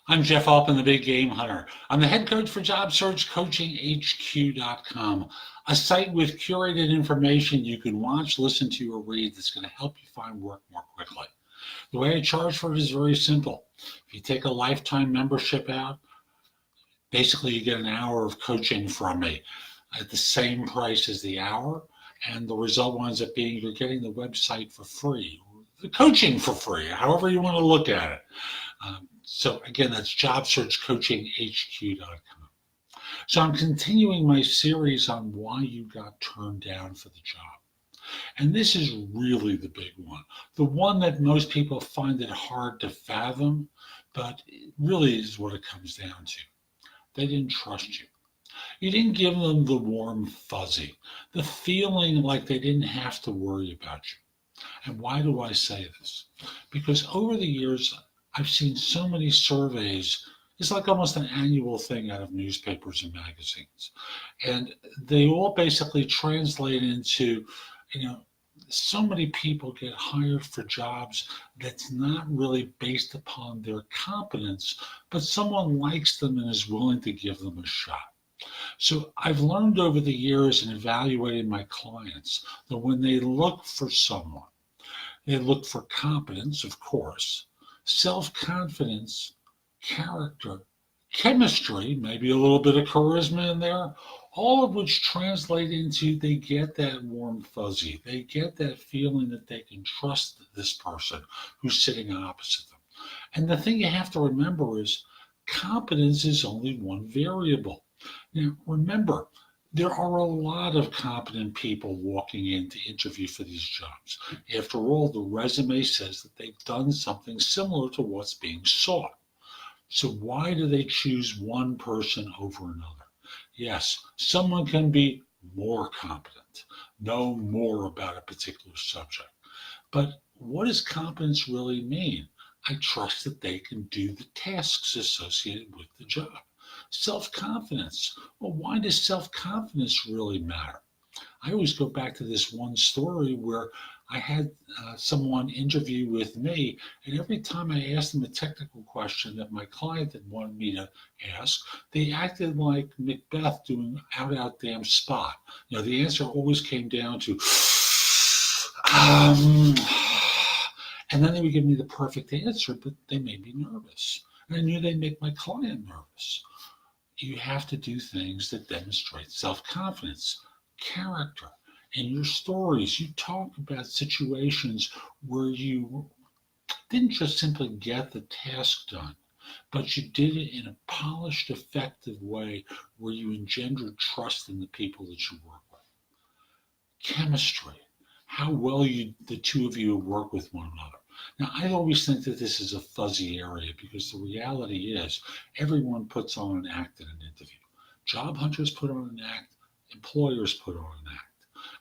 I'm Jeff Altman, the Big Game Hunter. I'm the head coach for JobSearchCoachingHQ.com, a site with curated information you can watch, listen to, or read that's going to help you find work more quickly. The way I charge for it is very simple. If you take a lifetime membership out, basically you get an hour of coaching from me at the same price as the hour, and the result winds up being you're getting the website for free, or the coaching for free, however you want to look at it. So again, that's JobSearchCoachingHQ.com. So I'm continuing my series on why you got turned down for the job. And this is really the big one, the one that most people find it hard to fathom, but it really is what it comes down to. They didn't trust you. You didn't give them the warm fuzzy, the feeling like they didn't have to worry about you. And why do I say this? Because over the years, I've seen so many surveys. It's like almost an annual thing out of newspapers and magazines. And they all basically translate into, so many people get hired for jobs that's not really based upon their competence, but someone likes them and is willing to give them a shot. So I've learned over the years in evaluating my clients that when they look for someone, they look for competence, of course, self-confidence, character, chemistry, maybe a little bit of charisma in there, all of which translate into they get that warm fuzzy. They get that feeling that they can trust this person who's sitting opposite them. And the thing you have to remember is competence is only one variable. Now, remember, there are a lot of competent people walking in to interview for these jobs. After all, the resume says that they've done something similar to what's being sought. So why do they choose one person over another? Yes, someone can be more competent, know more about a particular subject. But what does competence really mean? I trust that they can do the tasks associated with the job. Self-confidence. Well, why does self-confidence really matter? I always go back to this one story where I had someone interview with me, and every time I asked them a technical question that my client had wanted me to ask, they acted like Macbeth doing out damn spot. The answer always came down to, and then they would give me the perfect answer, but they made me nervous. And I knew they'd make my client nervous. You have to do things that demonstrate self-confidence, character. In your stories, you talk about situations where you didn't just simply get the task done, but you did it in a polished, effective way where you engendered trust in the people that you work with. Chemistry, how well the two of you work with one another. Now, I always think that this is a fuzzy area because the reality is everyone puts on an act in an interview. Job hunters put on an act, employers put on an act.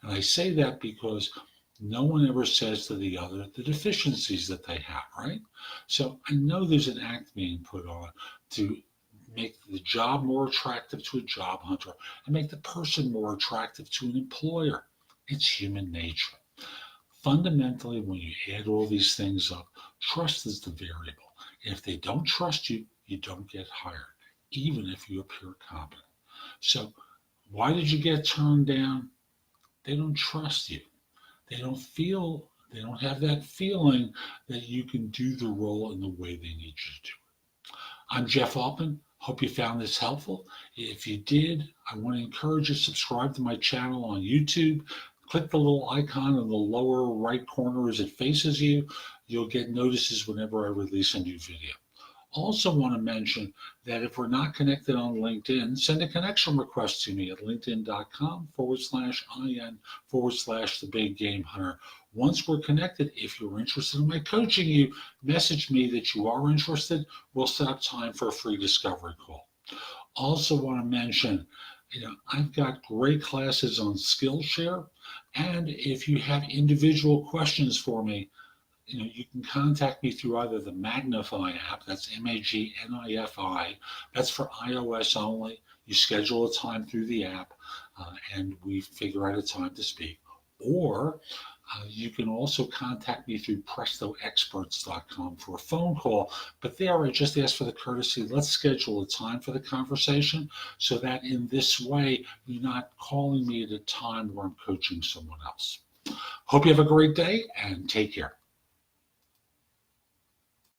And I say that because no one ever says to the other the deficiencies that they have, right? So I know there's an act being put on to make the job more attractive to a job hunter and make the person more attractive to an employer. It's human nature. Fundamentally, when you add all these things up, trust is the variable. And if they don't trust you, you don't get hired, even if you appear competent. So why did you get turned down? They don't trust you. They don't have that feeling that you can do the role in the way they need you to do it. I'm Jeff Altman. Hope you found this helpful. If you did, I want to encourage you to subscribe to my channel on YouTube. Click the little icon in the lower right corner as it faces you. You'll get notices whenever I release a new video. Also want to mention that if we're not connected on LinkedIn, send a connection request to me at linkedin.com/IN/the Big Game Hunter. Once we're connected, if you're interested in my coaching you, message me that you are interested. We'll set up time for a free discovery call. Also want to mention, I've got great classes on Skillshare. And if you have individual questions for me, you can contact me through either the Magnify app, that's MAGNIFI, that's for iOS only. You schedule a time through the app and we figure out a time to speak. Or You can also contact me through prestoexperts.com for a phone call, but there I just ask for the courtesy, let's schedule a time for the conversation so that in this way you're not calling me at a time where I'm coaching someone else. Hope you have a great day and take care.